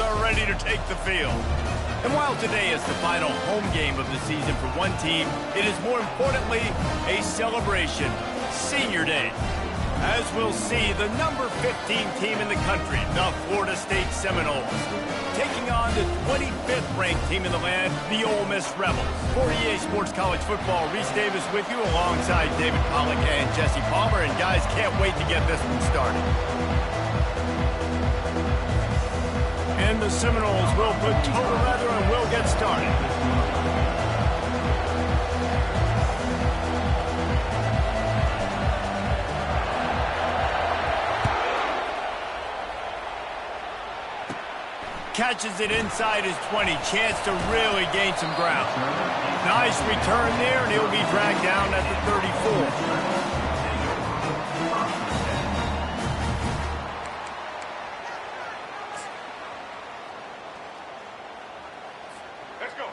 are ready to take the field. And while today is the final home game of the season for one team, it is more importantly a celebration, Senior Day. As we'll see, the number 15 team in the country, the Florida State Seminoles, taking on the 25th ranked team in the land, the Ole Miss Rebels. For EA Sports College Football, Reese Davis with you alongside David Pollack and Jesse Palmer. And guys, can't wait to get this one started. And the Seminoles will put total rather and will get started. Catches it inside his 20. Chance to really gain some ground. Nice return there, and he'll be dragged down at the 34.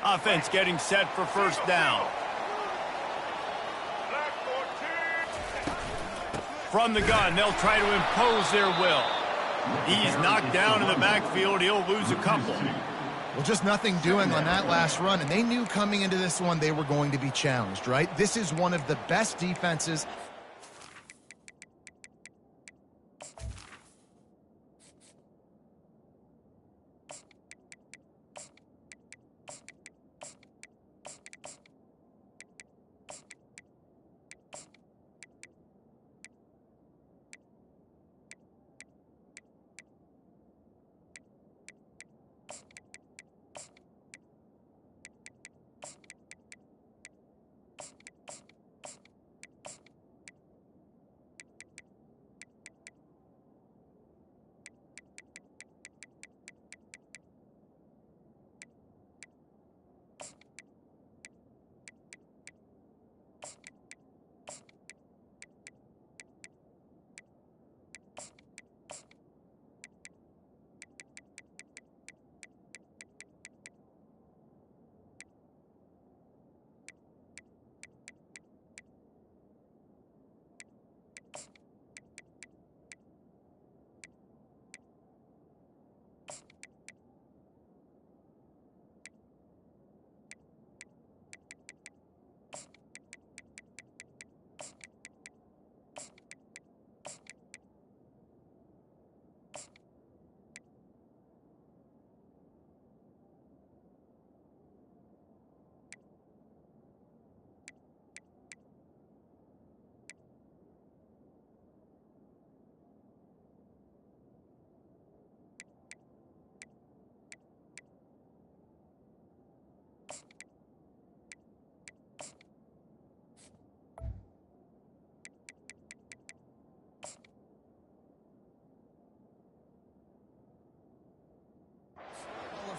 Offense getting set for first down. From the gun, they'll try to impose their will. He's knocked down in the backfield. He'll lose a couple. Well, just nothing doing on that last run, and they knew coming into this one they were going to be challenged, right? This is one of the best defenses.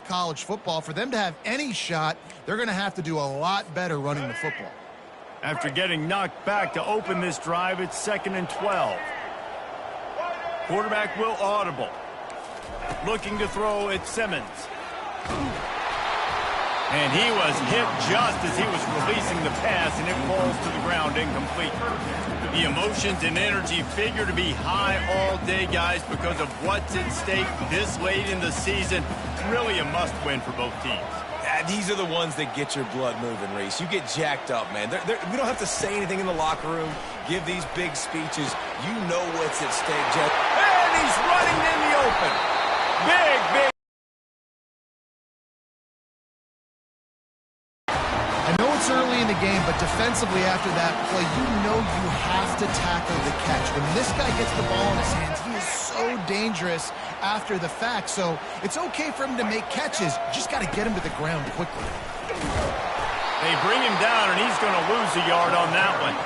College football, for them to have any shot, they're going to have to do a lot better running the football. After getting knocked back to open this drive, it's 2nd and 12. Quarterback will audible. Looking to throw at Simmons. And he was hit just as he was releasing the pass, and it falls to the ground incomplete. The emotions and energy figure to be high all day, guys, because of what's at stake this late in the season. Really a must-win for both teams. These are the ones that get your blood moving, Reese. You get jacked up, man. We don't have to say anything in the locker room, give these big speeches. You know what's at stake, Jeff. And he's running in the open. Big. I know it's early in the game, but defensively after that play, you know you have to tackle the catch. When this guy gets the ball in his hands, he is so dangerous after the fact. So it's okay for him to make catches. Just got to get him to the ground quickly. They bring him down, and he's going to lose a yard on that one.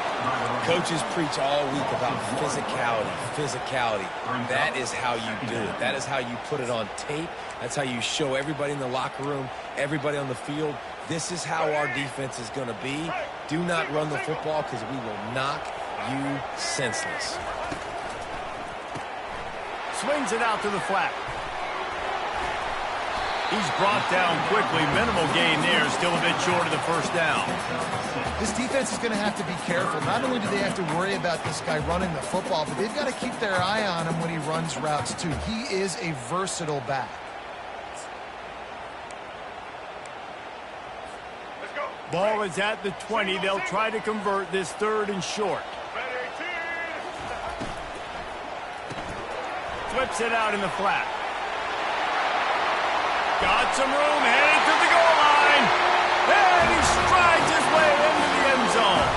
Coaches preach all week about physicality. That is how you do it. That is how you put it on tape. That's how you show everybody in the locker room, everybody on the field. This is how our defense is going to be. Do not run the football because we will knock you senseless. Swings it out to the flat. He's brought down quickly. Minimal gain there. Still a bit short of the first down. This defense is going to have to be careful. Not only do they have to worry about this guy running the football, but they've got to keep their eye on him when he runs routes too. He is a versatile back. Ball is at the 20. They'll try to convert this 3rd and short. Flips it out in the flat. Got some room, headed to the goal line. And he strides his way into the end zone.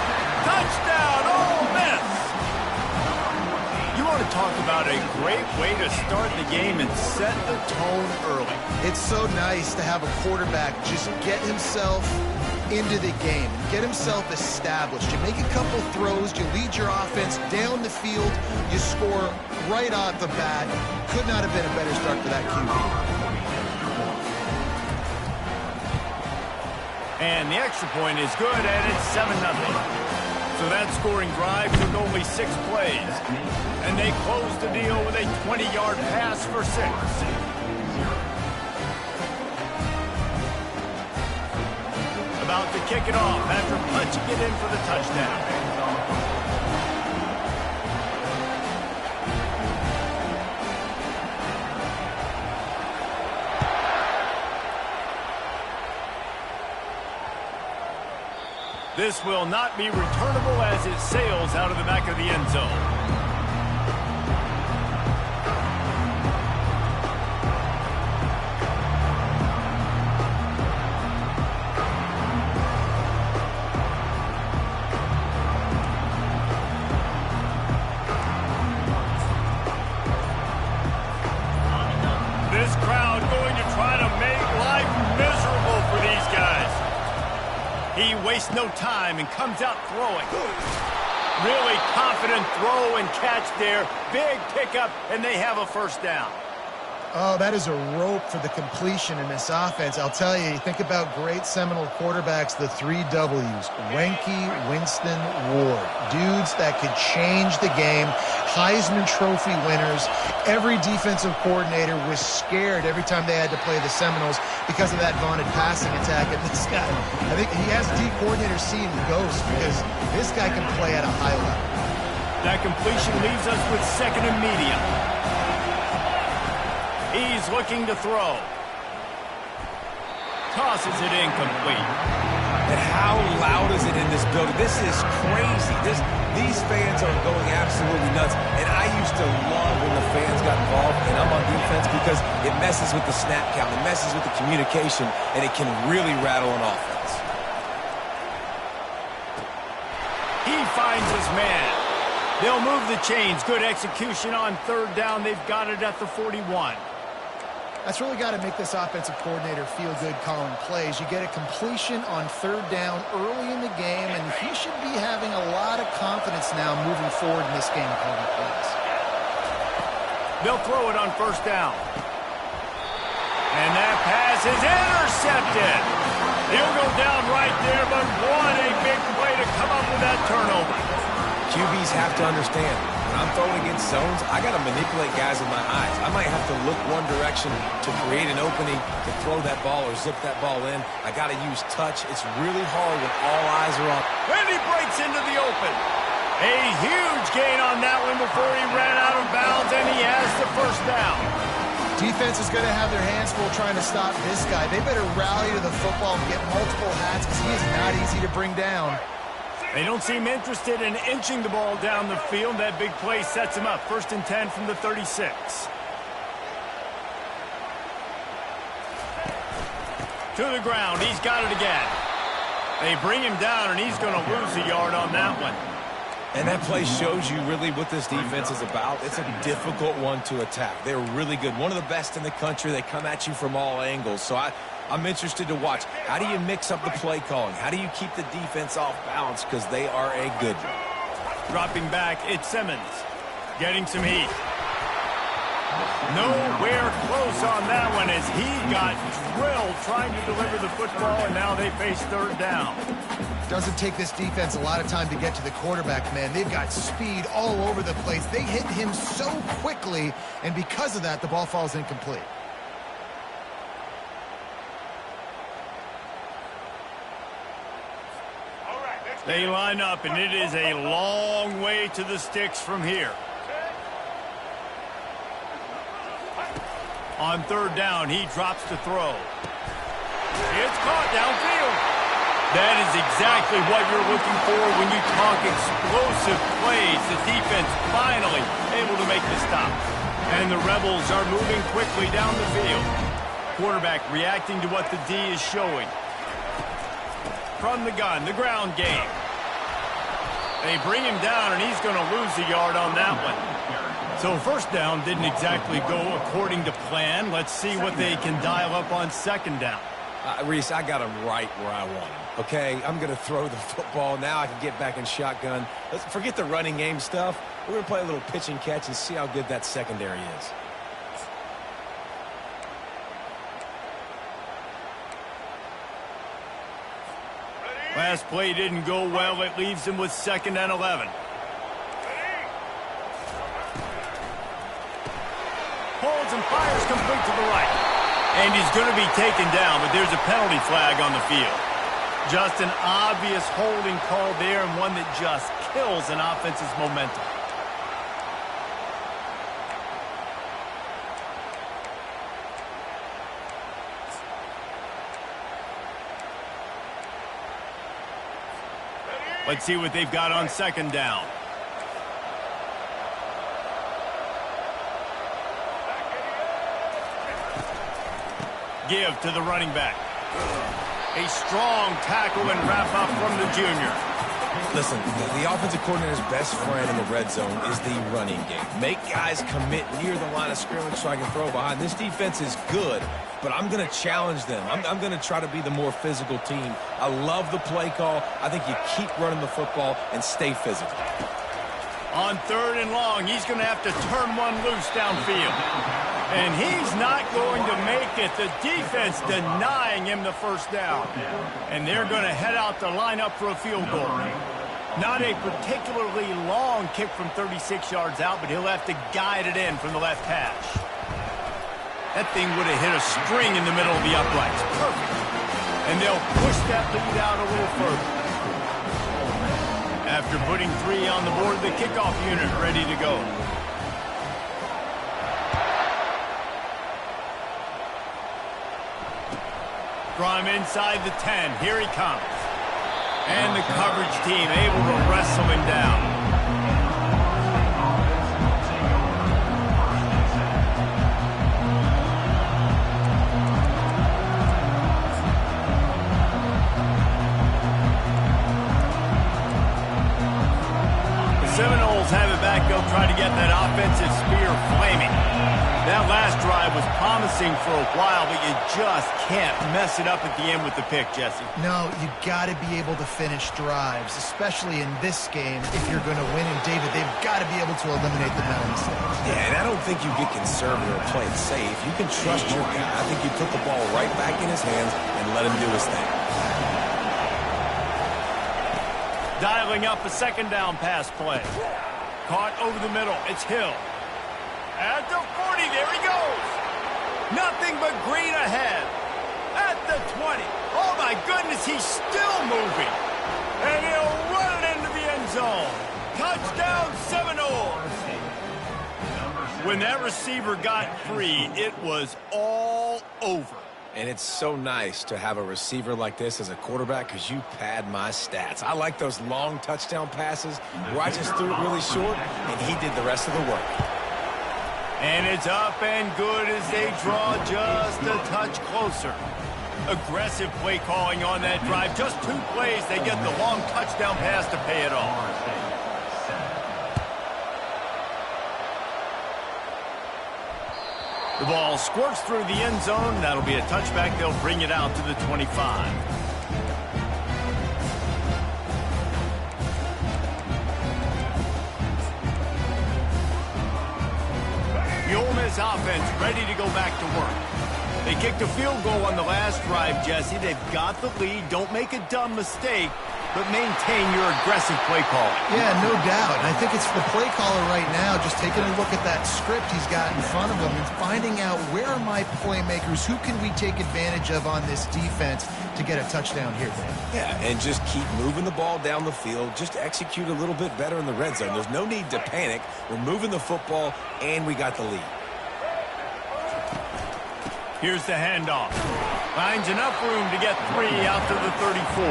Touchdown, Ole Miss. You want to talk about a great way to start the game and set the tone early. It's so nice to have a quarterback just get himself into the game, get himself established. You make a couple throws, you lead your offense down the field, you score right off the bat. Could not have been a better start for that QB. And the extra point is good, and it's 7-0. So that scoring drive took only 6 plays. And they closed the deal with a 20-yard pass for 6. About to kick it off after punching it in for the touchdown. This will not be returnable as it sails out of the back of the end zone. This crowd going to try to make life miserable for these guys. He wastes no time and comes out throwing. Really confident throw and catch there. Big pickup, and they have a first down. Oh, that is a rope for the completion in this offense. I'll tell you, you think about great Seminole quarterbacks, the 3 W's. Wenke, Winston, Ward. Dudes that could change the game. Heisman Trophy winners. Every defensive coordinator was scared every time they had to play the Seminoles because of that vaunted passing attack. And this guy, I think he has D coordinator seeing ghosts because this guy can play at a high level. That completion leaves us with 2nd and medium. He's looking to throw. Tosses it incomplete. And how loud is it in this building? This is crazy. These fans are going absolutely nuts. And I used to love when the fans got involved, and I'm on defense because it messes with the snap count. It messes with the communication, and it can really rattle an offense. He finds his man. They'll move the chains. Good execution on 3rd down. They've got it at the 41. That's really got to make this offensive coordinator feel good calling plays. You get a completion on 3rd down early in the game, and he should be having a lot of confidence now moving forward in this game calling plays. They'll throw it on 1st down. And that pass is intercepted. He'll go down right there, but what a big play to come up with that turnover. QBs have to understand, when I'm throwing against zones, I got to manipulate guys with my eyes. I might have to look one direction to create an opening to throw that ball or zip that ball in. I got to use touch. It's really hard when all eyes are on. And he breaks into the open. A huge gain on that one before he ran out of bounds, and he has the 1st down. Defense is going to have their hands full trying to stop this guy. They better rally to the football and get multiple hats because he is not easy to bring down. They don't seem interested in inching the ball down the field. That big play sets him up. 1st and 10 from the 36. To the ground. He's got it again. They bring him down, and he's going to lose a yard on that one. And that play shows you really what this defense is about. It's a difficult one to attack. They're really good. One of the best in the country. They come at you from all angles. So I'm interested to watch. How do you mix up the play calling? How do you keep the defense off balance? Because they are a good one. Dropping back, it's Simmons. Getting some heat. Nowhere close on that one as he got drilled trying to deliver the football, and now they face 3rd down. Doesn't take this defense a lot of time to get to the quarterback, man. They've got speed all over the place. They hit him so quickly, and because of that, the ball falls incomplete. They line up, and it is a long way to the sticks from here. On 3rd down, he drops to throw. It's caught downfield. That is exactly what you're looking for when you talk explosive plays. The defense finally able to make the stop. And the Rebels are moving quickly down the field. Quarterback reacting to what the D is showing. From the gun, the ground game. They bring him down, and he's going to lose a yard on that one. So first down didn't exactly go according to plan. Let's see what they can dial up on second down. Reese, I got him right where I want him. Okay, I'm going to throw the football. Now I can get back in shotgun. Let's forget the running game stuff. We're going to play a little pitch and catch and see how good that secondary is. Last play didn't go well. It leaves him with 2nd and 11. Holds and fires complete to the right. And he's going to be taken down, but there's a penalty flag on the field. Just an obvious holding call there, and one that just kills an offense's momentum. Let's see what they've got on second down. Give to the running back. A strong tackle and wrap up from the junior. Listen, the offensive coordinator's best friend in the red zone is the running game. Make guys commit near the line of scrimmage so I can throw behind. This defense is good, but I'm going to challenge them. I'm going to try to be the more physical team. I love the play call. I think you keep running the football and stay physical. On 3rd and long, he's going to have to turn one loose downfield. And he's not going to make it. The defense denying him the first down. And they're going to head out to line up for a field goal. Not a particularly long kick from 36 yards out, but he'll have to guide it in from the left hash. That thing would have hit a string in the middle of the uprights. Perfect. And they'll push that lead out a little further. After putting 3 on the board, the kickoff unit ready to go. From inside the 10, here he comes. And the coverage team able to wrestle him down. Seminoles have it back. They'll try to get that offensive spear flaming. That last drive was promising for a while, but you just can't mess it up at the end with the pick, Jesse. No, you got to be able to finish drives, especially in this game if you're going to win. And, David, they've got to be able to eliminate the mental mistakes. Yeah, and I don't think you get conservative or play it safe. You can trust your guy. I think you put the ball right back in his hands and let him do his thing. Dialing up a 2nd down pass play. Caught over the middle. It's Hill. At the 40, there he goes. Nothing but green ahead. At the 20. Oh, my goodness, he's still moving. And he'll run it into the end zone. Touchdown, Seminoles. When that receiver got free, it was all over. And it's so nice to have a receiver like this as a quarterback because you pad my stats. I like those long touchdown passes where I just threw it really short, and he did the rest of the work. And it's up and good as they draw just a touch closer. Aggressive play calling on that drive. Just 2 plays, they get the long touchdown pass to pay it off. The ball squirts through the end zone. That'll be a touchback. They'll bring it out to the 25. The Ole Miss offense ready to go back to work. They kicked a field goal on the last drive, Jesse. They've got the lead. Don't make a dumb mistake, but maintain your aggressive play calling. Yeah, no doubt. And I think it's the play caller right now just taking a look at that script he's got in front of him and finding out where are my playmakers, who can we take advantage of on this defense to get a touchdown here, Dan. Yeah, and just keep moving the ball down the field. Just execute a little bit better in the red zone. There's no need to panic. We're moving the football, and we got the lead. Here's the handoff. Finds enough room to get 3 out to the 34.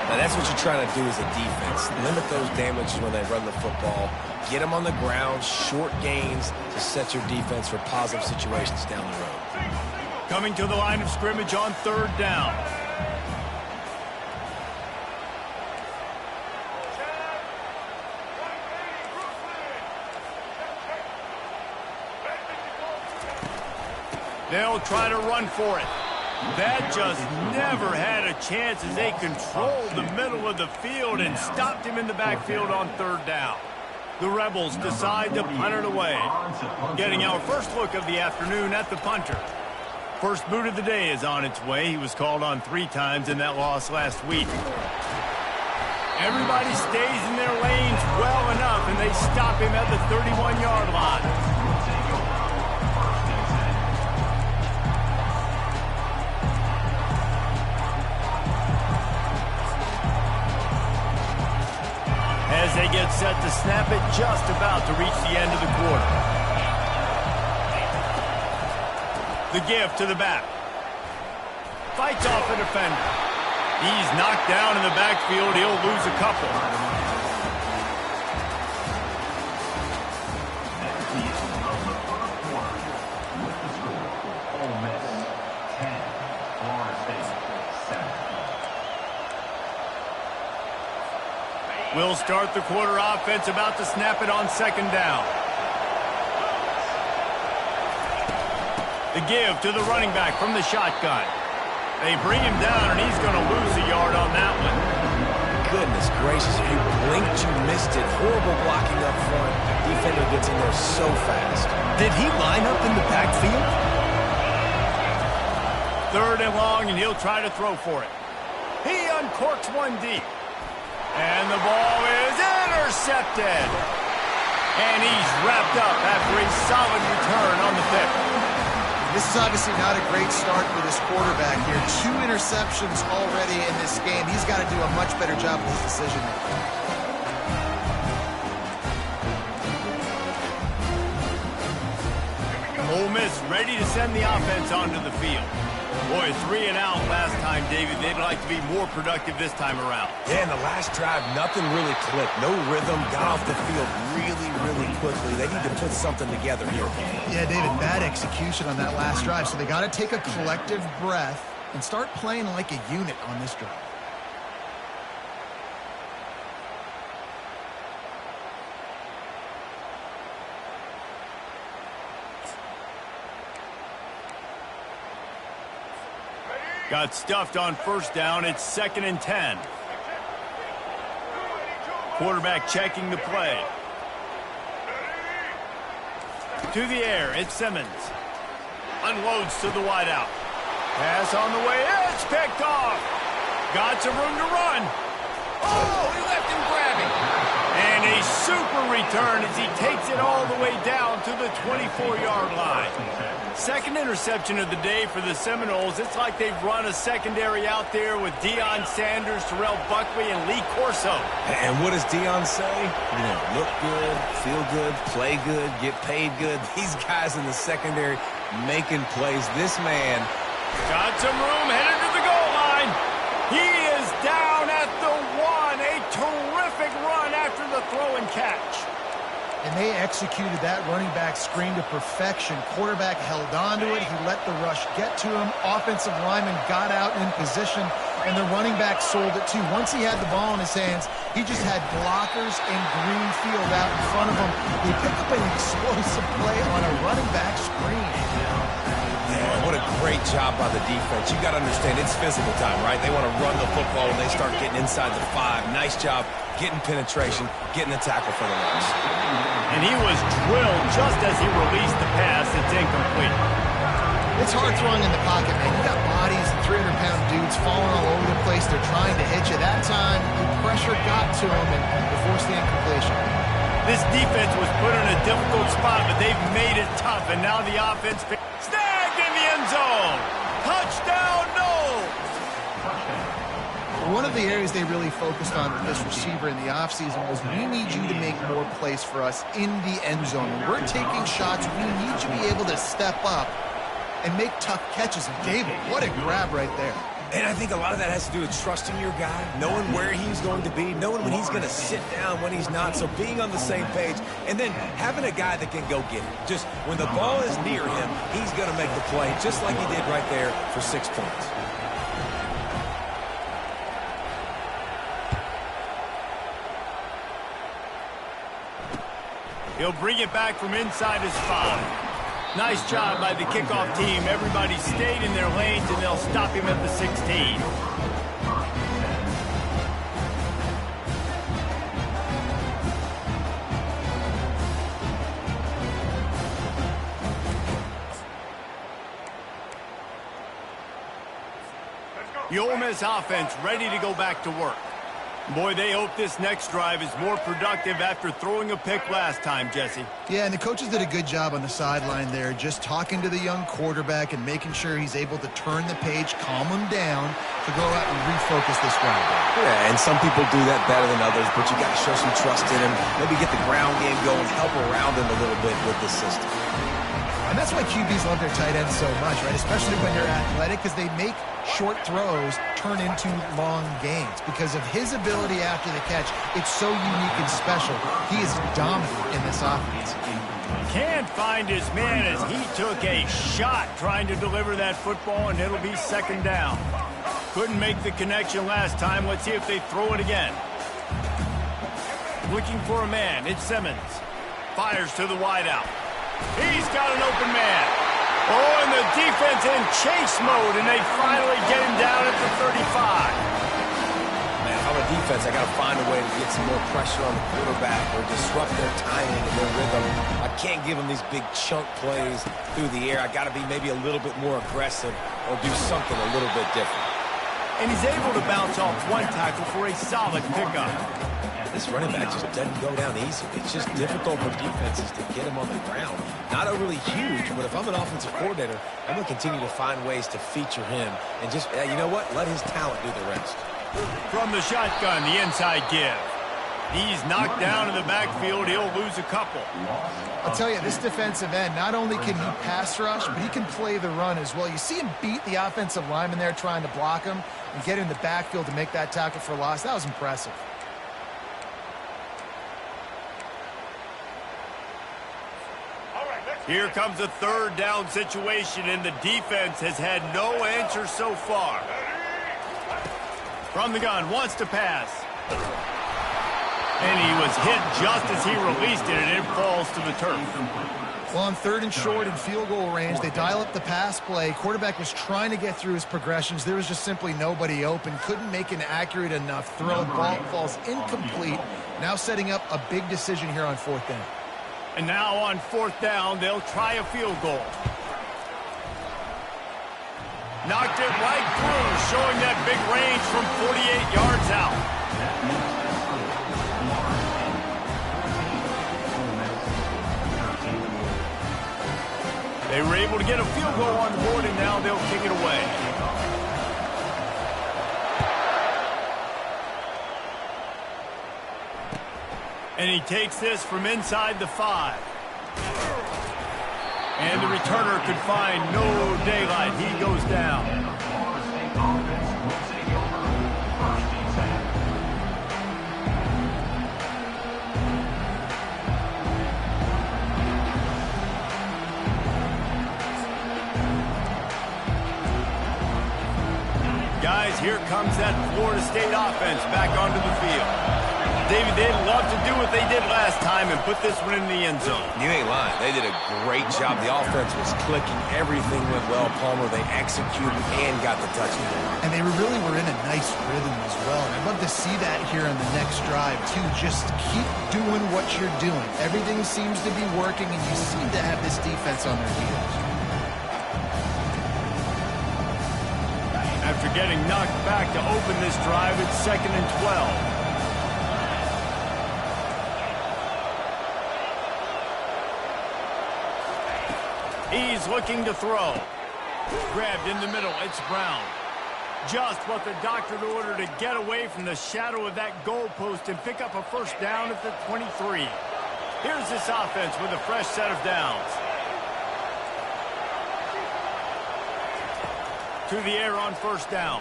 Now that's what you're trying to do as a defense. Limit those damages when they run the football. Get them on the ground, short gains to set your defense for positive situations down the road. Coming to the line of scrimmage on 3rd down. They'll try to run for it. That just never had a chance as they controlled the middle of the field and stopped him in the backfield on 3rd down. The Rebels decide to punt it away. Getting our first look of the afternoon at the punter. First boot of the day is on its way. He was called on 3 times in that loss last week. Everybody stays in their lanes well enough, and they stop him at the 31-yard line. As they get set to snap it, just about to reach the end of the quarter. The give to the back. Fights off the defender. He's knocked down in the backfield. He'll lose a couple. We'll start the quarter offense, about to snap it on 2nd down. The give to the running back from the shotgun. They bring him down, and he's going to lose a yard on that one. Goodness gracious, if you blinked, you missed it. Horrible blocking up front. Defender gets in there so fast. Did he line up in the backfield? 3rd and long, and he'll try to throw for it. He uncorks one deep. And the ball is intercepted. And he's wrapped up after a solid return on the pick. This is obviously not a great start for this quarterback here. 2 interceptions already in this game. He's got to do a much better job with his decision making. Ole Miss ready to send the offense onto the field. Boy, 3 and out last time, David. They'd like to be more productive this time around. Yeah, in the last drive, nothing really clicked. No rhythm, got off the field really quickly. They need to put something together here. Yeah, David, bad execution on that last drive. So they got to take a collective breath and start playing like a unit on this drive. Got stuffed on 1st down. It's 2nd and 10. Quarterback checking the play. To the air, it's Simmons. Unloads to the wideout. Pass on the way. It's picked off. Got some room to run. Oh, he left him grabbing. And a super return as he takes it all the way down to the 24-yard line. 2nd interception of the day for the Seminoles. It's like they've run a secondary out there with Deion Sanders, Terrell Buckley, and Lee Corso. And what does Deion say? You know, look good, feel good, play good, get paid good. These guys in the secondary making plays. This man got some room, headed to the goal line. He is down at the 1. A terrific run after the throw and catch. And they executed that running back screen to perfection. Quarterback held on to it. He let the rush get to him. Offensive lineman got out in position, and the running back sold it too. Once he had the ball in his hands, he just had blockers and green field out in front of him. He picked up an explosive play on a running back screen. Yeah, what a great job by the defense. You got to understand, it's physical time, right? They want to run the football when they start getting inside the 5. Nice job getting penetration, getting a tackle for the loss. And he was drilled just as he released the pass. It's incomplete. It's hard throwing in the pocket, man. You got bodies and 300-pound dudes falling all over the place. They're trying to hit you. That time, the pressure got to him and forced the incompletion. This defense was put in a difficult spot, but they've made it tough. And now the offense snagged in the end zone. Touchdown, no! One of the areas they really focused on with this receiver in the offseason was, we need you to make more plays for us in the end zone. When we're taking shots, we need you to be able to step up and make tough catches. And David, what a grab right there. And I think a lot of that has to do with trusting your guy, knowing where he's going to be, knowing when he's going to sit down, when he's not, so being on the same page, and then having a guy that can go get it. Just when the ball is near him, he's going to make the play, just like he did right there for 6 points. He'll bring it back from inside his 5. Nice job by the kickoff team. Everybody stayed in their lanes, and they'll stop him at the 16. The Ole Miss offense ready to go back to work. Boy, they hope this next drive is more productive after throwing a pick last time, Jesse. Yeah, and the coaches did a good job on the sideline there, just talking to the young quarterback and making sure he's able to turn the page, calm him down to go out and refocus this drive. Yeah, and some people do that better than others, but you got to show some trust in him, maybe get the ground game going, help around him a little bit with this system. And that's why QBs love their tight ends so much, right? Especially when they're athletic, because they make short throws turn into long gains. Because of his ability after the catch, it's so unique and special. He is dominant in this offense. Can't find his man as he took a shot trying to deliver that football, and it'll be 2nd down. Couldn't make the connection last time. Let's see if they throw it again. Looking for a man. It's Simmons. Fires to the wideout. He's got an open man. Oh, and the defense in chase mode, and they finally get him down at the 35. Man, if I'm a defense, I got to find a way to get some more pressure on the quarterback or disrupt their timing and their rhythm. I can't give them these big chunk plays through the air. I got to be maybe a little bit more aggressive or do something a little bit different. And he's able to bounce off one tackle for a solid pickup. This running back just doesn't go down easy. It's just difficult for defenses to get him on the ground. Not overly huge, but if I'm an offensive coordinator, I'm going to continue to find ways to feature him and just, you know what, let his talent do the rest. From the shotgun, the inside give. He's knocked down in the backfield. He'll lose a couple. I'll tell you, this defensive end, not only can he pass rush, but he can play the run as well. You see him beat the offensive lineman there trying to block him and get in the backfield to make that tackle for loss. That was impressive. Here comes a 3rd down situation, and the defense has had no answer so far. From the gun, wants to pass. And he was hit just as he released it, and it falls to the turf. Well, on 3rd and short and field goal range, they dial up the pass play. Quarterback was trying to get through his progressions. There was just simply nobody open. Couldn't make an accurate enough throw. Ball falls incomplete. Now setting up a big decision here on 4th down. And now on 4th down, they'll try a field goal. Knocked it right through, showing that big range from 48 yards out. They were able to get a field goal on the board, and now they'll kick it away. And he takes this from inside the 5. And the returner could find no daylight. He goes down. Guys, here comes that Florida State offense back onto the field. David, they'd love to do what they did last time and put this one in the end zone. You ain't lying. They did a great job. The offense was clicking. Everything went well. Palmer, they executed and got the touchdown. And they really were in a nice rhythm as well. And I'd love to see that here on the next drive, too. Just keep doing what you're doing. Everything seems to be working, and you seem to have this defense on their heels. After getting knocked back to open this drive, it's 2nd and 12. He's looking to throw. Grabbed in the middle. It's Brown. Just what the doctor ordered to get away from the shadow of that goalpost and pick up a 1st down at the 23. Here's this offense with a fresh set of downs. to the air on first down.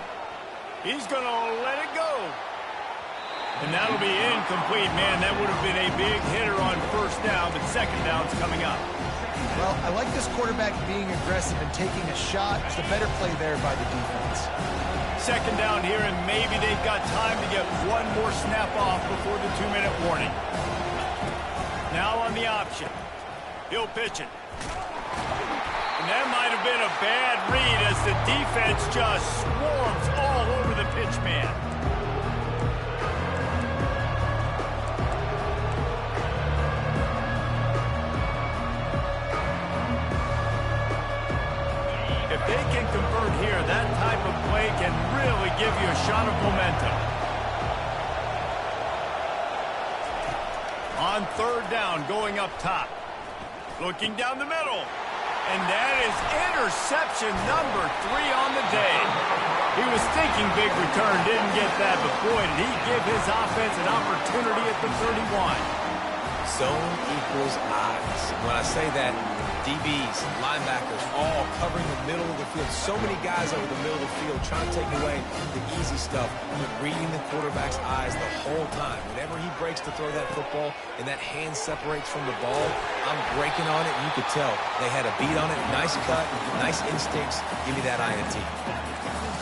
He's going to let it go. And that'll be incomplete. Man, that would have been a big hitter on first down, but second down's coming up. Well, I like this quarterback being aggressive and taking a shot. It's the better play there by the defense. Second down here, and maybe they've got time to get one more snap off before the 2-minute warning. Now on the option. He'll pitch it. And that might have been a bad read as the defense just swarms all over the pitch man. If they can convert here, that type of play can really give you a shot of momentum. On third down, going up top. Looking down the middle. And that is interception number 3 on the day. He was thinking big return, didn't get that, but boy, did he give his offense an opportunity at the 31. Zone equals eyes. When I say that, DBs, linebackers, all covering the middle of the field. So many guys over the middle of the field trying to take away the easy stuff, but reading the quarterback's eyes the whole time. Whenever he breaks to throw that football and that hand separates from the ball, I'm breaking on it, and you could tell they had a beat on it. Nice cut, nice instincts. Give me that INT.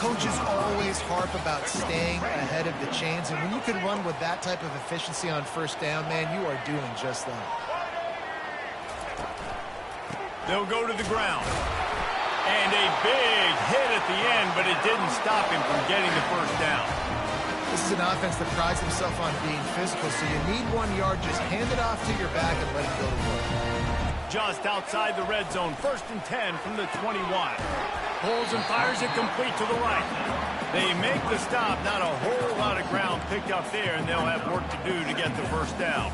Coaches always harp about staying ahead of the chains, and when you can run with that type of efficiency on first down, man, you are doing just that. They'll go to the ground. And a big hit at the end, but it didn't stop him from getting the first down. This is an offense that prides himself on being physical, so you need 1 yard, just hand it off to your back and let it go to work. Just outside the red zone, 1st and 10 from the 21. Pulls and fires it complete to the right. They make the stop, not a whole lot of ground picked up there, and they'll have work to do to get the first down.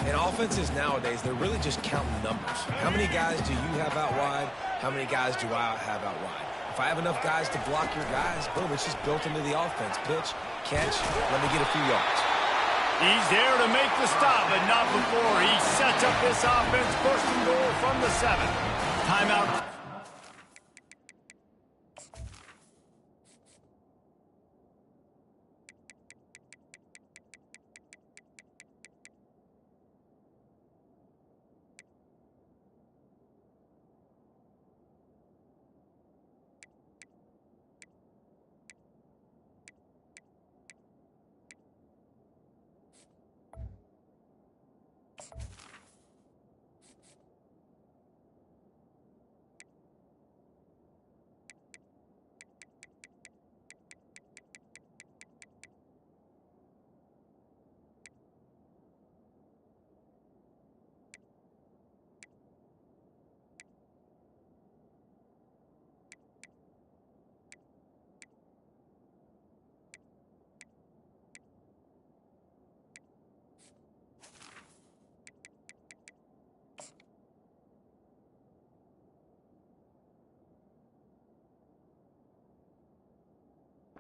And offenses nowadays, they're really just counting numbers. How many guys do you have out wide? How many guys do I have out wide? If I have enough guys to block your guys, boom, it's just built into the offense. Pitch, catch, let me get a few yards. He's there to make the stop, but not before he sets up this offense. 1st and goal from the 7. Timeout.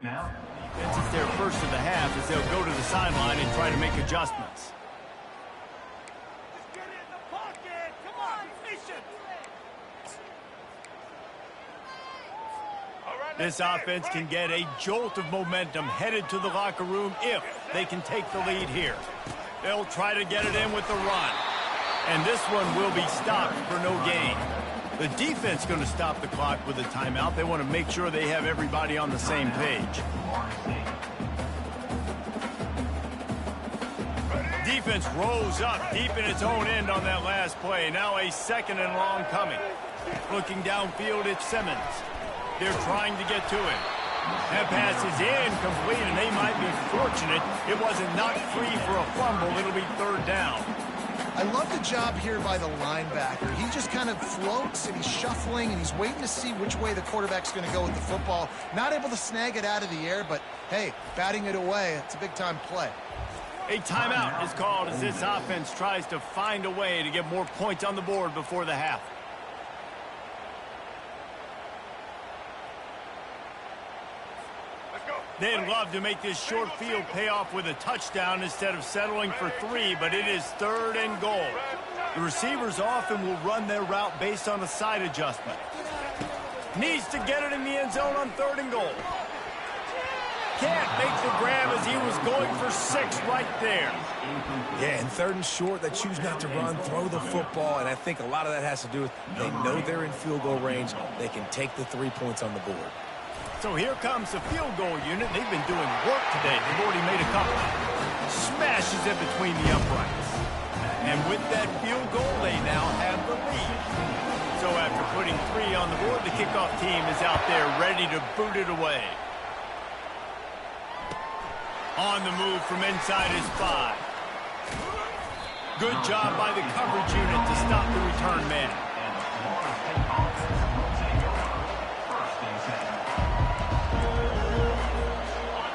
Now, defense is their first of the half as they'll go to the sideline and try to make adjustments. Just get in the pocket. Come on, patient. This offense can get a jolt of momentum headed to the locker room if they can take the lead here. They'll try to get it in with the run. And this one will be stopped for no gain. The defense going to stop the clock with a timeout. They want to make sure they have everybody on the same page. Defense rolls up deep in its own end on that last play. Now a 2nd and long coming. Looking downfield, it's Simmons. They're trying to get to him. That pass is incomplete, and they might be fortunate it wasn't knocked free for a fumble. It'll be 3rd down. I love the job here by the linebacker. He just kind of floats, and he's shuffling, and he's waiting to see which way the quarterback's going to go with the football. Not able to snag it out of the air, but, hey, batting it away, it's a big-time play. A timeout is called as this offense tries to find a way to get more points on the board before the half. They'd love to make this short field pay off with a touchdown instead of settling for 3, but it is 3rd and goal. The receivers often will run their route based on a side adjustment. Needs to get it in the end zone on 3rd and goal. Can't make the grab as he was going for 6 right there. Yeah, and 3rd and short, they choose not to run, throw the football, and I think a lot of that has to do with they know they're in field goal range. They can take the 3 points on the board. So here comes the field goal unit. They've been doing work today. They've already made a couple. Smashes it between the uprights. And with that field goal, they now have the lead. So after putting 3 on the board, the kickoff team is out there ready to boot it away. On the move from inside his 5. Good job by the coverage unit to stop the return man.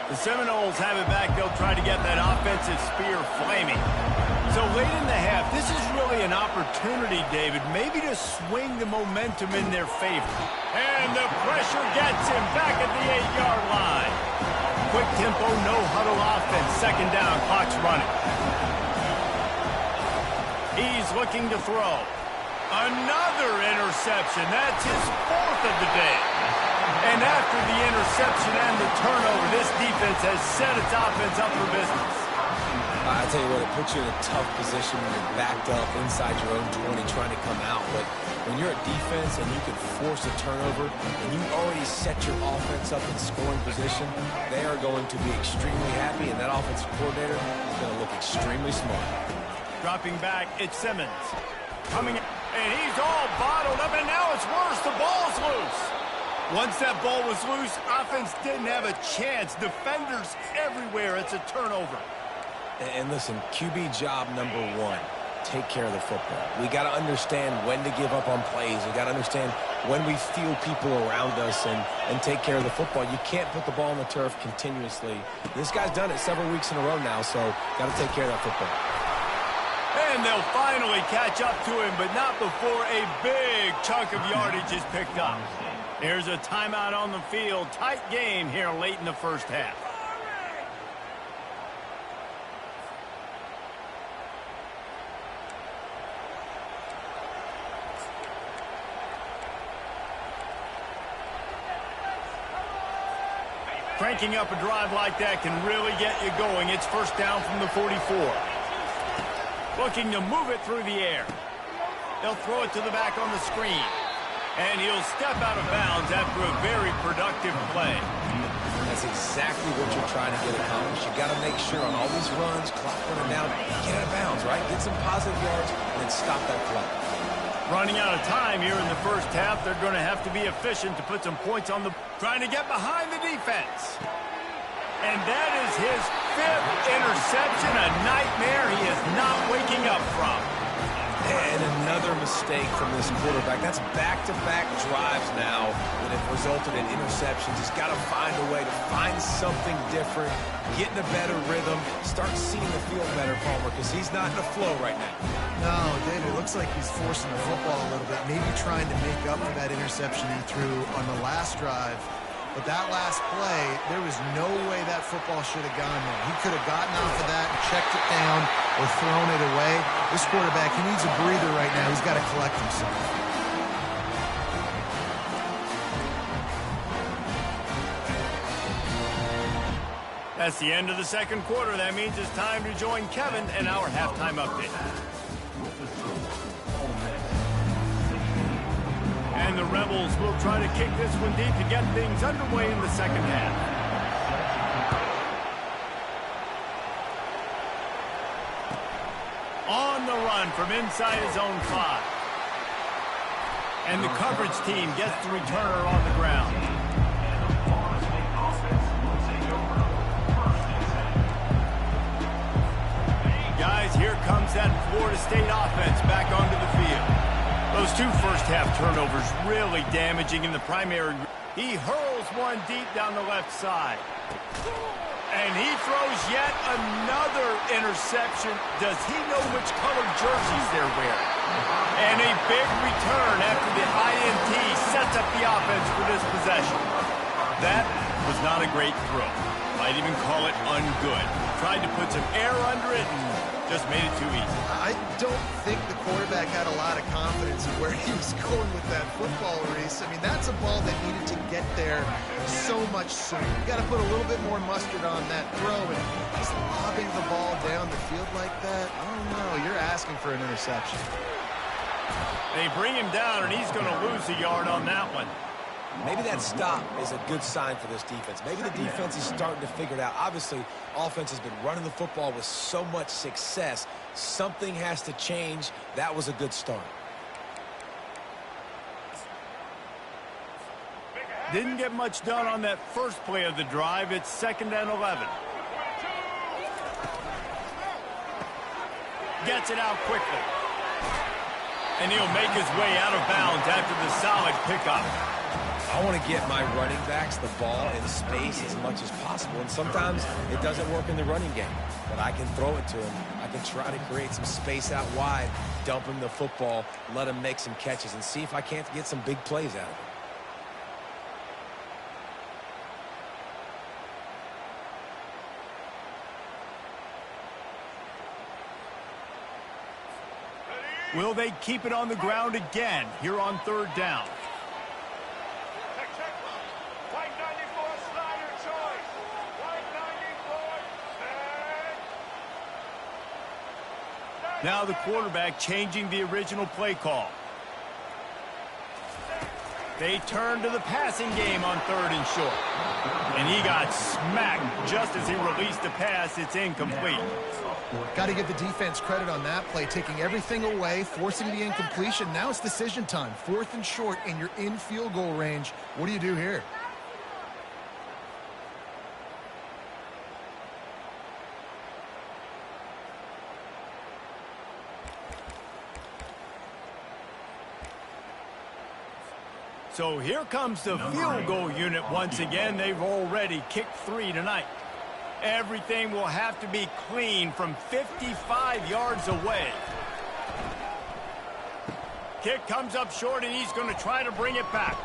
The Seminoles have it back. They'll try to get that offensive spear flaming. So late in the half, this is really an opportunity, David, maybe to swing the momentum in their favor. And the pressure gets him back at the 8-yard line. Quick tempo, no huddle offense. 2nd down, clock's running. He's looking to throw. Another interception. That's his 4th of the day. And after the interception and the turnover, this defense has set its offense up for business. I tell you what, it puts you in a tough position when you're backed up inside your own 20 trying to come out. But when you're a defense and you can force a turnover and you already set your offense up in scoring position, they are going to be extremely happy, and that offensive coordinator is going to look extremely smart. Dropping back, it's Simmons. Coming, and he's all bottled up, and now it's worse. The ball's loose. Once that ball was loose, offense didn't have a chance. Defenders everywhere. It's a turnover. And listen, QB job number 1, take care of the football. We got to understand when to give up on plays. We got to understand when we feel people around us and take care of the football. You can't put the ball on the turf continuously. This guy's done it several weeks in a row now, so got to take care of that football. And they'll finally catch up to him, but not before a big chunk of yardage is picked up. Here's a timeout on the field. Tight game here late in the first half. Cranking up a drive like that can really get you going. It's 1st down from the 44. Looking to move it through the air. They'll throw it to the back on the screen. And he'll step out of bounds after a very productive play. That's exactly what you're trying to get accomplished. You got to make sure on all these runs, clock running down, get out of bounds, right? Get some positive yards and then stop that play. Running out of time here in the first half. They're going to have to be efficient to put some points on the... Trying to get behind the defense. And that is his 5th interception. A nightmare he is not waking up from. And another mistake from this quarterback. That's back-to-back drives now that have resulted in interceptions. He's got to find a way to find something different, get in a better rhythm, start seeing the field better, Palmer, because he's not in a flow right now. No, David, it looks like he's forcing the football a little bit, maybe trying to make up for that interception he threw on the last drive. But that last play, there was no way that football should have gone there. He could have gotten off of that and checked it down or thrown it away. This quarterback, he needs a breather right now. He's got to collect himself. That's the end of the 2nd quarter. That means it's time to join Kevin in our halftime update. And the Rebels will try to kick this one deep to get things underway in the 2nd half. On the run from inside his own 5. And the coverage team gets the returner on the ground. Guys, here comes that Florida State offense back onto the field. Those 2 first-half turnovers really damaging in the primary. He hurls one deep down the left side. And he throws yet another interception. Does he know which colored jerseys they're wearing? And a big return after the INT sets up the offense for this possession. That was not a great throw. Might even call it ungood. Tried to put some air under it and just made it too easy. I don't think the quarterback had a lot of confidence in where he was going with that football, Reese. I mean, that's a ball that needed to get there so much sooner. You got to put a little bit more mustard on that throw, and just lobbing the ball down the field like that, I don't know. You're asking for an interception. They bring him down, and he's going to lose a yard on that one. Maybe that stop is a good sign for this defense. Maybe the defense is starting to figure it out. Obviously, offense has been running the football with so much success. Something has to change. That was a good start. Didn't get much done on that first play of the drive. It's 2nd and 11. Gets it out quickly. And he'll make his way out of bounds after the solid pickup. I want to get my running backs the ball in space as much as possible, and sometimes it doesn't work in the running game, but I can throw it to him. I can try to create some space out wide, dump him the football, let him make some catches, and see if I can't get some big plays out of it. Will they keep it on the ground again here on 3rd down? Now the quarterback changing the original play call. They turn to the passing game on 3rd and short. And he got smacked just as he released the pass. It's incomplete. Got to give the defense credit on that play, taking everything away, forcing the incompletion. Now it's decision time. 4th and short, and you're in field goal range. What do you do here? So here comes the field goal unit once again. They've already kicked 3 tonight. Everything will have to be clean from 55 yards away. Kick comes up short, and he's going to try to bring it back.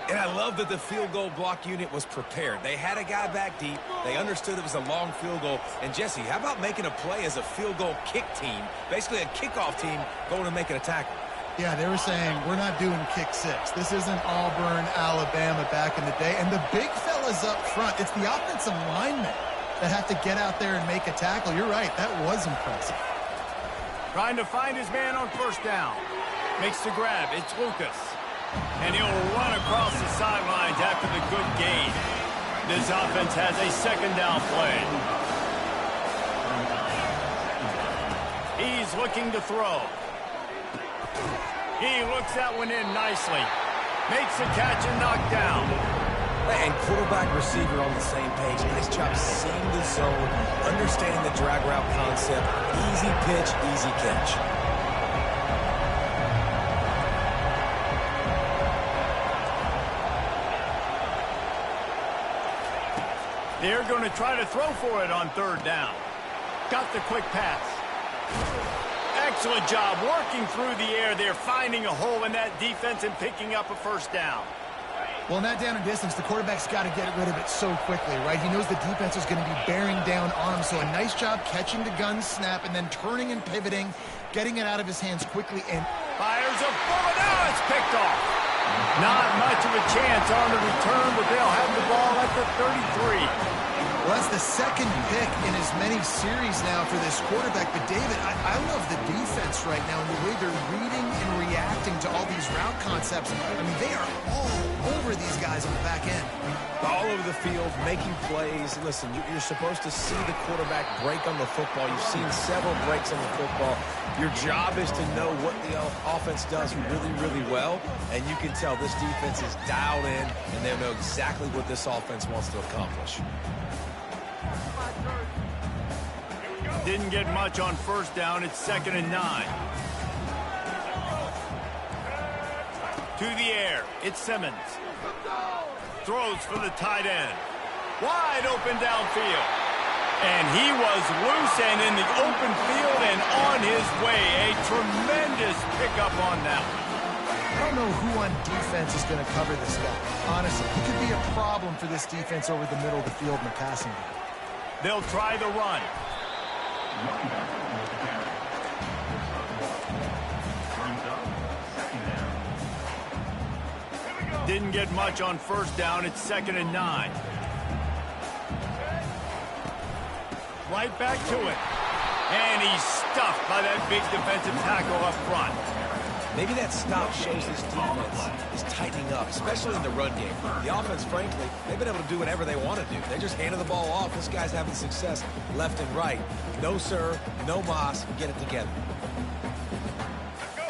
And I love that the field goal block unit was prepared. They had a guy back deep. They understood it was a long field goal. And, Jesse, how about making a play as a field goal kick team, basically a kickoff team, going and making a tackle? Yeah, they were saying, we're not doing kick 6. This isn't Auburn, Alabama back in the day. And the big fellas up front, it's the offensive linemen that have to get out there and make a tackle. You're right, that was impressive. Trying to find his man on 1st down. Makes the grab. It's Lucas. And he'll run across the sidelines after the good gain. This offense has a 2nd down play. He's looking to throw. He looks that one in nicely. Makes the catch and knocked down. And quarterback receiver on the same page. Nice job seeing the zone, understanding the drag route concept. Easy pitch, easy catch. They're going to try to throw for it on 3rd down. Got the quick pass. Excellent job working through the air there, finding a hole in that defense and picking up a 1st down. Well, in that down and distance, the quarterback's got to get rid of it so quickly, right? He knows the defense is going to be bearing down on him, so a nice job catching the gun snap and then turning and pivoting, getting it out of his hands quickly, and fires a bullet. Now it's picked off. Not much of a chance on the return, but they'll have the ball at the 33. Well, that's the 2nd pick in as many series now for this quarterback. But, David, I love the defense right now and the way they're reading and reacting to all these route concepts. I mean, they are all over these guys on the back end. All over the field, making plays. Listen, you're supposed to see the quarterback break on the football. You've seen several breaks on the football. Your job is to know what the offense does really, really well. And you can tell this defense is dialed in, and they know exactly what this offense wants to accomplish. Didn't get much on 1st down. It's 2nd and 9. To the air. It's Simmons. Throws for the tight end. Wide open downfield. And he was loose and in the open field and on his way. A tremendous tremendous pickup on that one. I don't know who on defense is going to cover this guy. Honestly, he could be a problem for this defense over the middle of the field in the passing game. They'll try the run. Didn't get much on first down. It's 2nd and 9. Right back to it. And he's stuffed by that big defensive tackle up front. Maybe that stop shows this defense is tightening up, especially in the run game. The offense, frankly, they've been able to do whatever they want to do. They just handed the ball off. This guy's having success left and right. No, sir. No mas. Get it together.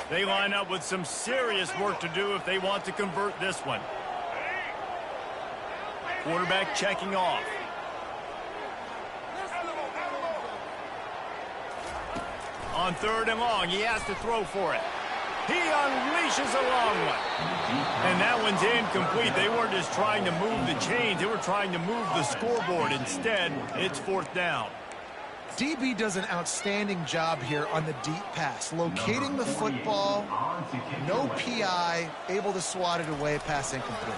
They line up with some serious work to do if they want to convert this one. Quarterback checking off. On 3rd and long, he has to throw for it. He unleashes a long one. And that one's incomplete. They weren't just trying to move the chains. They were trying to move the scoreboard. Instead, it's 4th down. DB does an outstanding job here on the deep pass. Locating the football, no PI, able to swat it away, pass incomplete.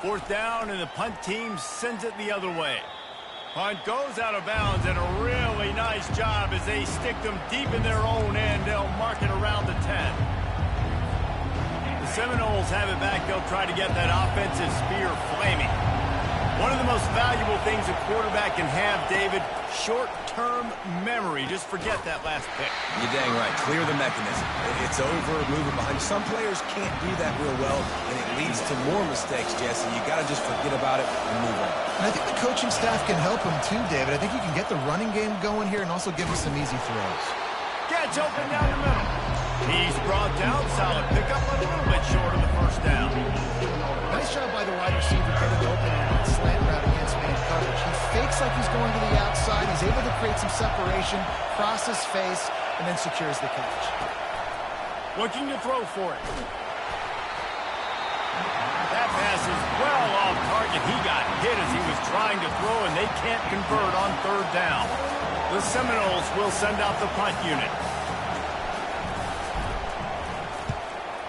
4th down, and the punt team sends it the other way. Punt goes out of bounds, and a really nice job as they stick them deep in their own end. They'll mark it around the 10. The Seminoles have it back. They'll try to get that offensive spear flaming. One of the most valuable things a quarterback can have, David, short-term memory. Just forget that last pick. You're dang right. Clear the mechanism. It's over, moving behind. Some players can't do that real well, and it leads to more mistakes, Jesse. You got to just forget about it and move on. And I think the coaching staff can help him too, David. I think you can get the running game going here and also give him some easy throws. Gets open down the middle. He's brought down. Solid pickup, but a little bit short of the first down. Nice job by the wide receiver getting open on that slant route against man coverage. He fakes like he's going to the outside. He's able to create some separation, cross his face, and then secures the catch. Looking to throw for it. That pass is well off target. He got hit as he was trying to throw, and they can't convert on 3rd down. The Seminoles will send out the punt unit.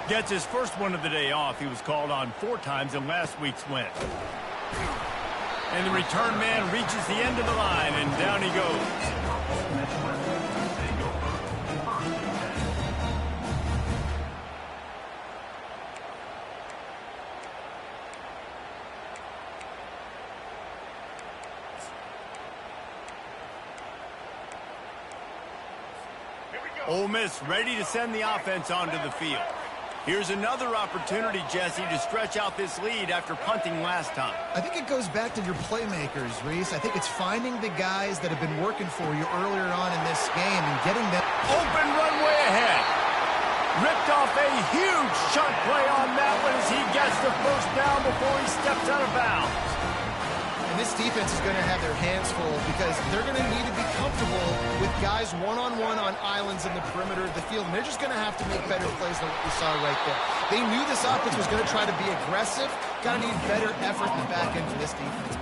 Gets his first one of the day off. He was called on 4 times in last week's win. And the return man reaches the end of the line, and down he goes. Ole Miss ready to send the offense onto the field. Here's another opportunity, Jesse, to stretch out this lead after punting last time. I think it goes back to your playmakers, Reese. I think it's finding the guys that have been working for you earlier on in this game and getting them. Open runway ahead. Ripped off a huge chunk play on that one as he gets the first down before he steps out of bounds. And this defense is going to have their hands full because they're going to need to be comfortable with guys one-on-one on islands in the perimeter of the field. And they're just going to have to make better plays than what we saw right there. They knew this offense was going to try to be aggressive. Got to need better effort in the back end for this defense.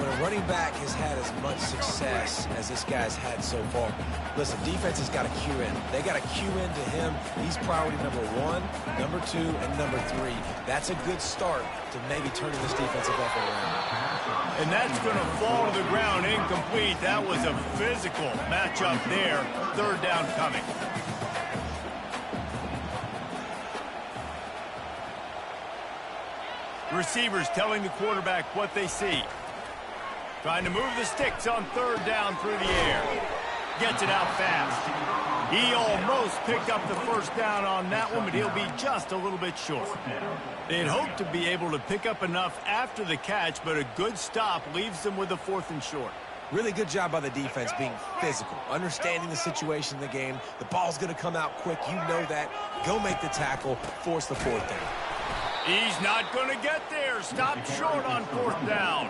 When a running back has had as much success as this guy's had so far, listen, defense has got to cue in. They got to cue in to him. He's priority number 1, number 2, and number 3. That's a good start to maybe turning this defensive effort around. And that's going to fall to the ground incomplete. That was a physical matchup there. 3rd down coming. Receivers telling the quarterback what they see. Trying to move the sticks on 3rd down through the air. Gets it out fast. He almost picked up the first down on that one, but he'll be just a little bit short. They'd hoped to be able to pick up enough after the catch, but a good stop leaves them with a 4th and short. Really good job by the defense being physical, understanding the situation in the game. The ball's going to come out quick. You know that. Go make the tackle, force the 4th down. He's not going to get there. Stopped short on 4th down.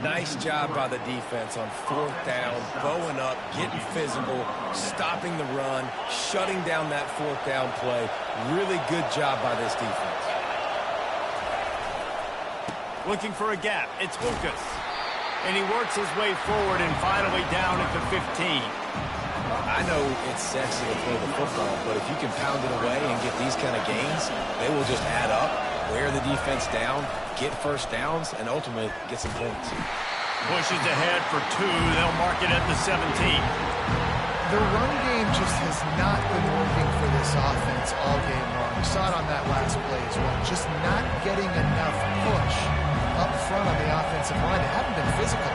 Nice job by the defense on 4th down, bowing up, getting physical, stopping the run, shutting down that 4th down play. Really good job by this defense. Looking for a gap. It's Lucas. And he works his way forward and finally down at the 15. I know it's sexy to throw the football, but if you can pound it away and get these kind of gains, they will just add up, wear the defense down, get first downs, and ultimately get some points. Pushes ahead for 2. They'll mark it at the 17. The run game just has not been working for this offense all game long. We saw it on that last play as well. Just not getting enough push up front on the offensive line. They haven't been physical.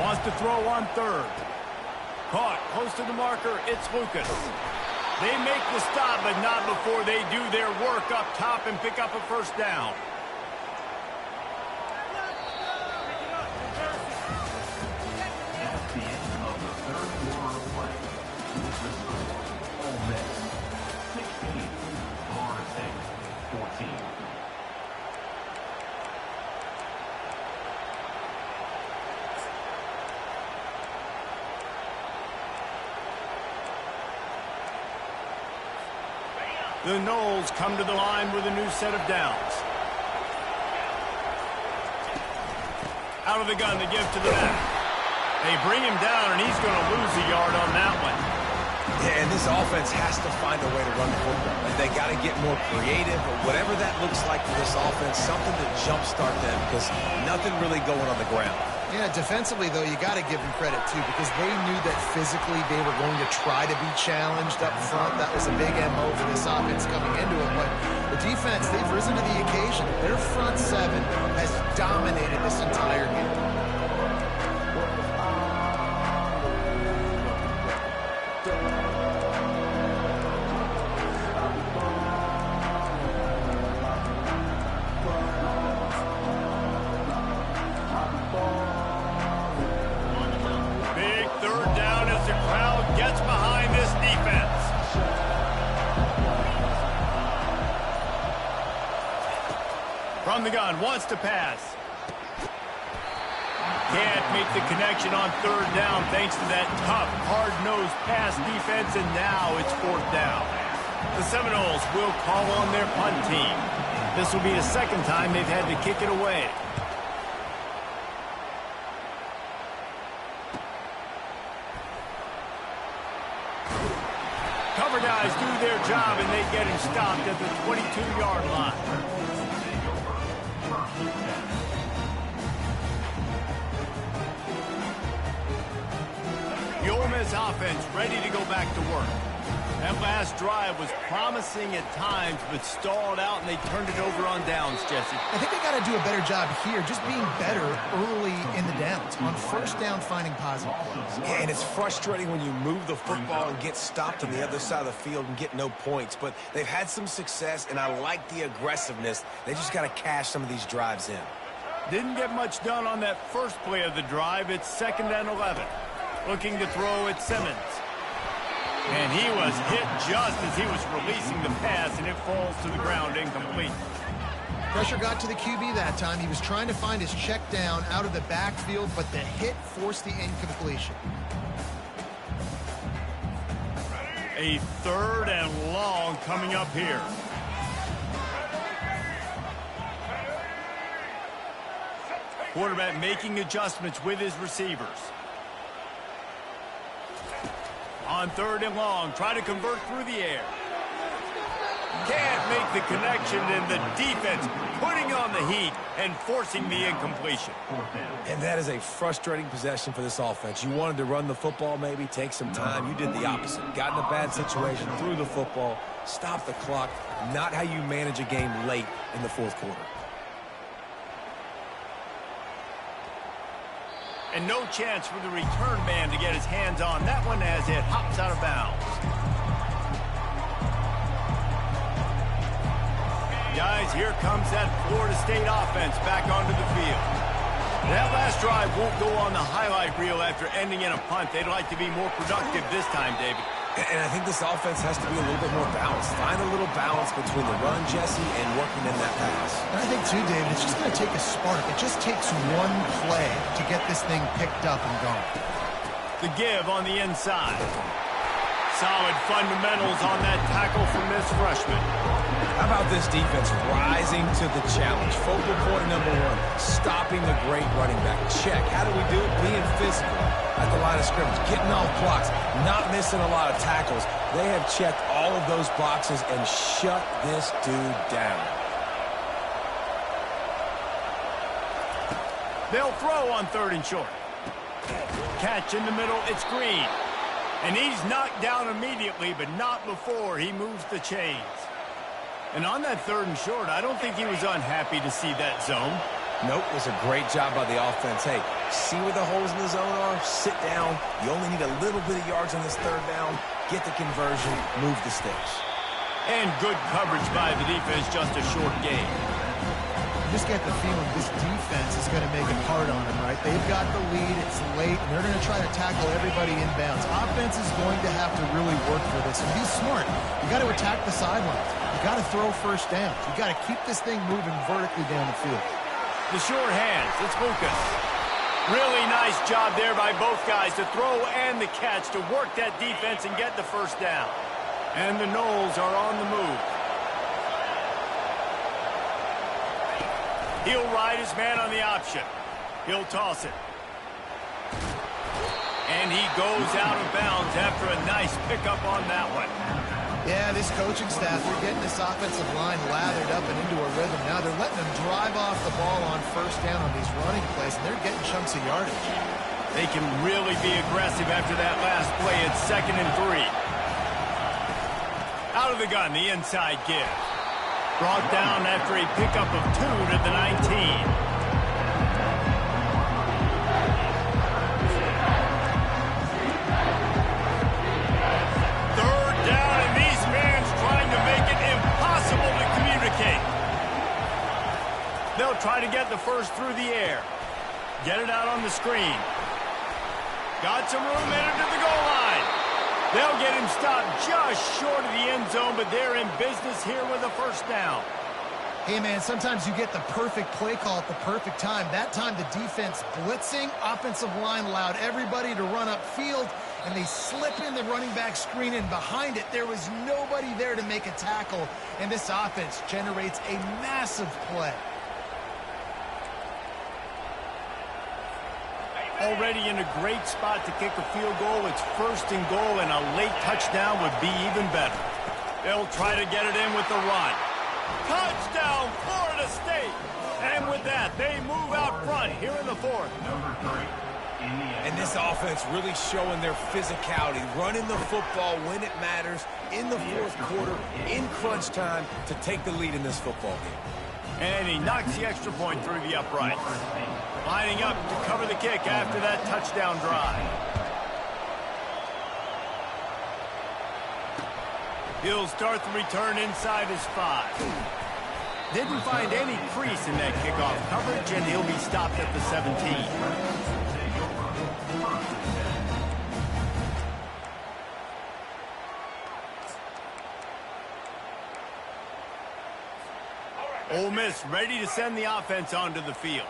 Wants to throw on 3rd. Caught close to the marker. It's Lucas. They make the stop, but not before they do their work up top and pick up a first down. The Knowles come to the line with a new set of downs. Out of the gun to give to the back. They bring him down, and he's going to lose a yard on that one. Yeah, and this offense has to find a way to run the football. And they got to get more creative, or whatever that looks like for this offense, something to jumpstart them, because nothing really going on the ground. Yeah, defensively, though, you got to give them credit, too, because they knew that physically they were going to try to be challenged up front. That was a big MO for this offense coming into it. But the defense, they've risen to the occasion. Their front 7 has dominated this entire game. From the gun, wants to pass. Can't make the connection on 3rd down thanks to that tough, hard-nosed pass defense, and now it's 4th down. The Seminoles will call on their punt team. This will be the 2nd time they've had to kick it away. Cover guys do their job, and they get him stopped at the 22-yard line. The Ole Miss offense ready to go back to work. That last drive was promising at times, but stalled out, and they turned it over on downs, Jesse. I think they got to do a better job here, just being better early in the downs, on first down finding positive plays. Yeah, and it's frustrating when you move the football and get stopped on the other side of the field and get no points, but they've had some success, and I like the aggressiveness. They just got to cash some of these drives in. Didn't get much done on that first play of the drive. It's 2nd and 11. Looking to throw at Simmons. And he was hit just as he was releasing the pass, and it falls to the ground incomplete. Pressure got to the QB that time. He was trying to find his check down out of the backfield, but the hit forced the incompletion. A 3rd and long coming up here. Quarterback making adjustments with his receivers. On 3rd and long, try to convert through the air. Can't make the connection, and the defense putting on the heat and forcing the incompletion. And that is a frustrating possession for this offense. You wanted to run the football, maybe take some time. You did the opposite. Got in a bad situation, threw the football, stopped the clock. Not how you manage a game late in the 4th quarter. And no chance for the return man to get his hands on that one as it hops out of bounds. Guys, here comes that Florida State offense back onto the field. That last drive won't go on the highlight reel after ending in a punt. They'd like to be more productive this time, David. And I think this offense has to be a little bit more balanced. Find a little balance between the run, Jesse, and working in that pass. And I think, too, David, it's just going to take a spark. It just takes one play to get this thing picked up and going. The give on the inside. Solid fundamentals on that tackle from this freshman. How about this defense rising to the challenge? Focal point number 1, stopping the great running back. Check. How do we do it? Being physical. at the line of scrimmage, getting off blocks, not missing a lot of tackles. They have checked all of those boxes and shut this dude down. They'll throw on 3rd and short. Catch in the middle, it's Green. And he's knocked down immediately, but not before he moves the chains. And on that 3rd and short, I don't think he was unhappy to see that zone. Nope, it was a great job by the offense. Hey, see where the holes in the zone are? Sit down. You only need a little bit of yards on this 3rd down. Get the conversion, move the sticks. And good coverage by the defense, just a short gain. You just get the feeling this defense is going to make it hard on them, right? They've got the lead, it's late, and they're going to try to tackle everybody inbounds. Offense is going to have to really work for this, and be smart. You got to attack the sidelines. You got to throw 1st downs. You got to keep this thing moving vertically down the field. The short hands, it's Lucas. Really nice job there by both guys to throw and the catch to work that defense and get the 1st down. And the Noles are on the move. He'll ride his man on the option. He'll toss it. And he goes out of bounds after a nice pickup on that one. Yeah, this coaching staff, they're getting this offensive line lathered up and into a rhythm. Now they're letting them drive off the ball on 1st down on these running plays, and they're getting chunks of yardage. They can really be aggressive after that last play. It's 2nd and 3. Out of the gun, the inside give. Brought down after a pickup of 2 to the 19. They'll try to get the 1st through the air. Get it out on the screen. Got some room, headed to the goal line. They'll get him stopped just short of the end zone, but they're in business here with a 1st down. Hey, man, sometimes you get the perfect play call at the perfect time. That time the defense blitzing, offensive line allowed everybody to run upfield, and they slip in the running back screen, and behind it there was nobody there to make a tackle, and this offense generates a massive play. Already in a great spot to kick a field goal. It's 1st and goal, and a late touchdown would be even better. They'll try to get it in with the run. Touchdown, Florida State! And with that, they move out front here in the 4th. And this offense really showing their physicality, running the football when it matters, in the 4th quarter, in crunch time, to take the lead in this football game. And he knocks the extra point through the uprights. Lining up to cover the kick after that touchdown drive. He'll start the return inside his 5. Didn't find any crease in that kickoff coverage, and he'll be stopped at the 17. Ole Miss ready to send the offense onto the field.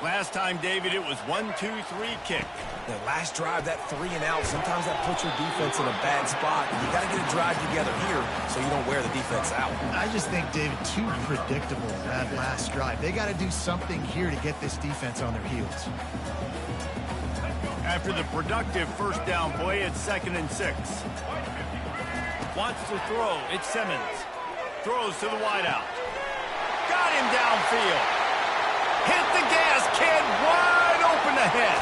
Last time, David, it was 1-2-3 kick. The last drive, that 3 and out, sometimes that puts your defense in a bad spot. You got to get a drive together here so you don't wear the defense out. I just think, David, too predictable that last drive. They got to do something here to get this defense on their heels. After the productive 1st down play, it's 2nd and 6. Wants to throw, it's Simmons. Throws to the wideout. Got him downfield. Hit the gas, kid, wide open ahead.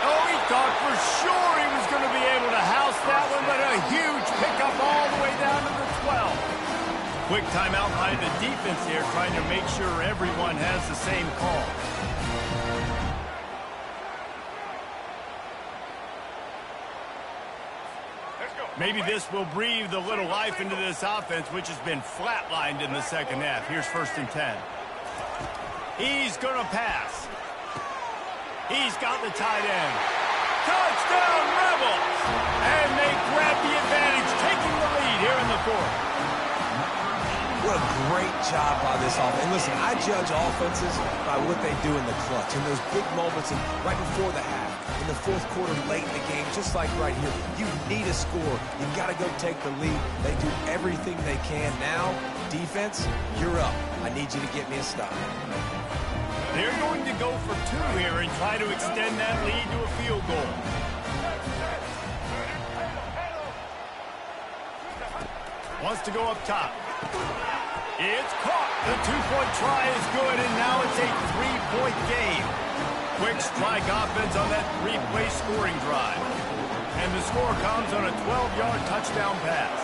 Oh, he thought for sure he was going to be able to house that one, but a huge pickup all the way down to the 12. Quick timeout by the defense here, trying to make sure everyone has the same call. Maybe this will breathe a little life into this offense, which has been flatlined in the 2nd half. Here's 1st and 10. He's going to pass. He's got the tight end. Touchdown, Rebels! And they grab the advantage, taking the lead here in the 4th. What a great job by this offense. And listen, I judge offenses by what they do in the clutch, in those big moments, and right before the half, in the 4th quarter, late in the game, just like right here. You need a score. You've got to go take the lead. They do everything they can. Now, defense, you're up. I need you to get me a stop. They're going to go for 2 here and try to extend that lead to a field goal. Wants to go up top. It's caught. The 2-point try is good, and now it's a 3-point game. Quick strike offense on that 3-play scoring drive. And the score comes on a 12-yard touchdown pass.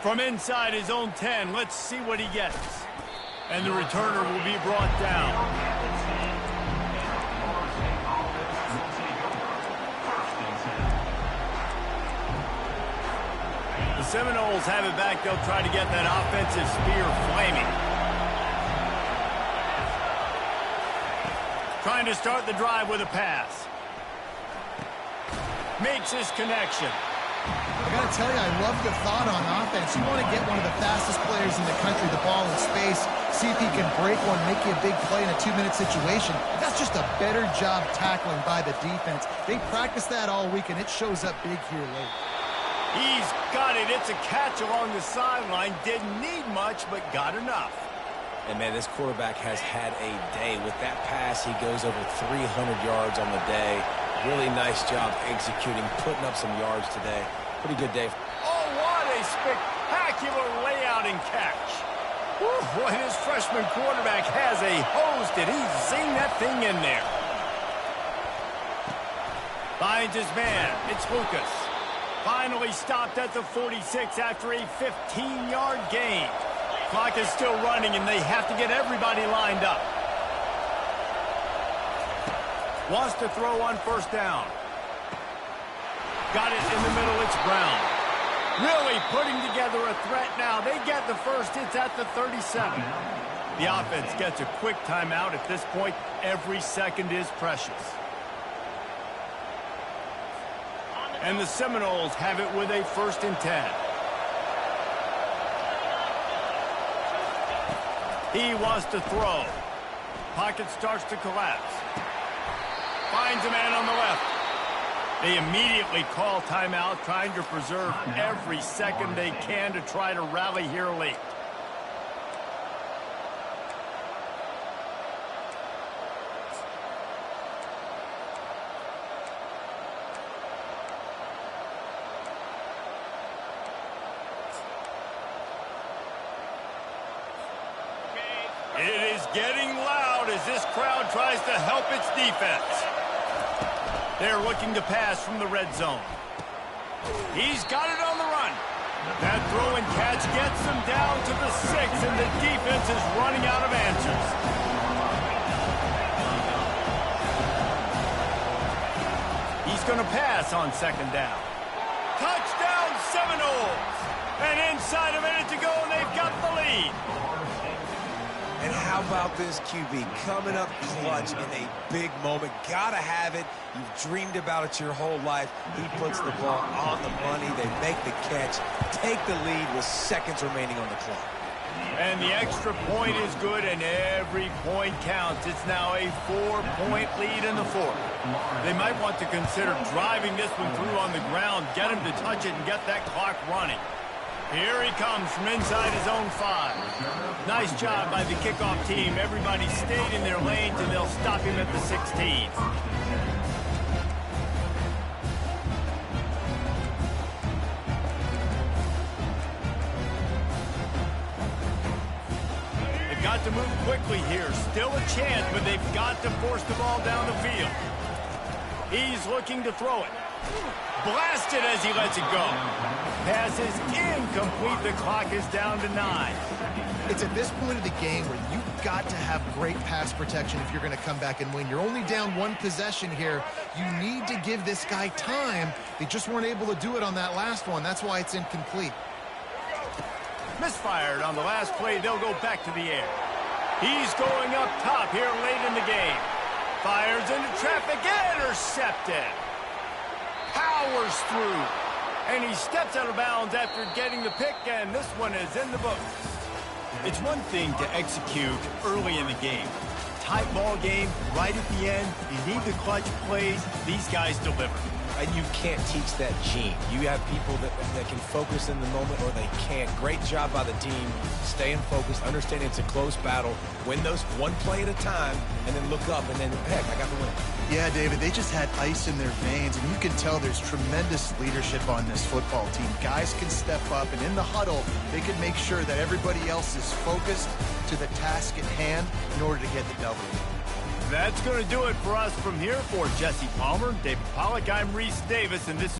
From inside his own 10, let's see what he gets. And the returner will be brought down. The Seminoles have it back. They'll try to get that offensive spear flaming. Trying to start the drive with a pass. Makes his connection. I got to tell you, I love the thought on offense. You want to get one of the fastest players in the country the ball in space, see if he can break one, make you a big play in a 2-minute situation. That's just a better job tackling by the defense. They practiced that all week, and it shows up big here late. He's got it. It's a catch along the sideline. Didn't need much, but got enough. And, man, this quarterback has had a day. With that pass, he goes over 300 yards on the day. Really nice job executing, putting up some yards today. Pretty good day. Oh, what a spectacular layout and catch. Woo, boy, this freshman quarterback has a hose. Did he zing that thing in there? Finds his man. It's Lucas. Finally stopped at the 46 after a 15-yard gain. Clock is still running, and they have to get everybody lined up. Wants to throw on first down. Got it in the middle. It's Brown. Really putting together a threat now. They get the first. It's at the 37. The offense gets a quick timeout at this point. Every second is precious. And the Seminoles have it with a 1st and 10. He wants to throw. Pocket starts to collapse. Finds a man on the left. They immediately call timeout, trying to preserve every second they can to try to rally here late. It is getting loud as this crowd tries to help its defense. They're looking to pass from the red zone. He's got it on the run. That throw and catch gets them down to the 6, and the defense is running out of answers. He's going to pass on 2nd down. Touchdown Seminoles! And inside a minute to go, and they've got the lead. And how about this QB coming up clutch in a big moment? Gotta have it. You've dreamed about it your whole life. He puts the ball on the money. They make the catch, take the lead with seconds remaining on the clock. And the extra point is good, and every point counts. It's now a 4-point lead in the 4th. They might want to consider driving this one through on the ground, get him to touch it, and get that clock running. Here he comes from inside his own 5. Nice job by the kickoff team. Everybody stayed in their lanes, and they'll stop him at the 16. They've got to move quickly here. Still a chance, but they've got to force the ball down the field. He's looking to throw it. Blasted as he lets it go. Pass is incomplete. The clock is down to 9. It's at this point of the game where you've got to have great pass protection if you're going to come back and win. You're only down 1 possession here. You need to give this guy time. They just weren't able to do it on that last one. That's why it's incomplete. Misfired on the last play. They'll go back to the air. He's going up top here late in the game. Fires into traffic. Intercepted. Powers through. And he steps out of bounds after getting the pick, and this one is in the books. It's one thing to execute early in the game. Tight ball game, right at the end, you need the clutch plays. These guys deliver. You can't teach that gene. You have people that can focus in the moment or they can't. Great job by the team, staying focused, understanding it's a close battle, win those one play at a time, and then look up, and then, heck, I got the win. Yeah, David, they just had ice in their veins, and you can tell there's tremendous leadership on this football team. Guys can step up, and in the huddle, they can make sure that everybody else is focused to the task at hand in order to get the W. That's going to do it for us from here. For Jesse Palmer, David Pollack, I'm Reese Davis, and this is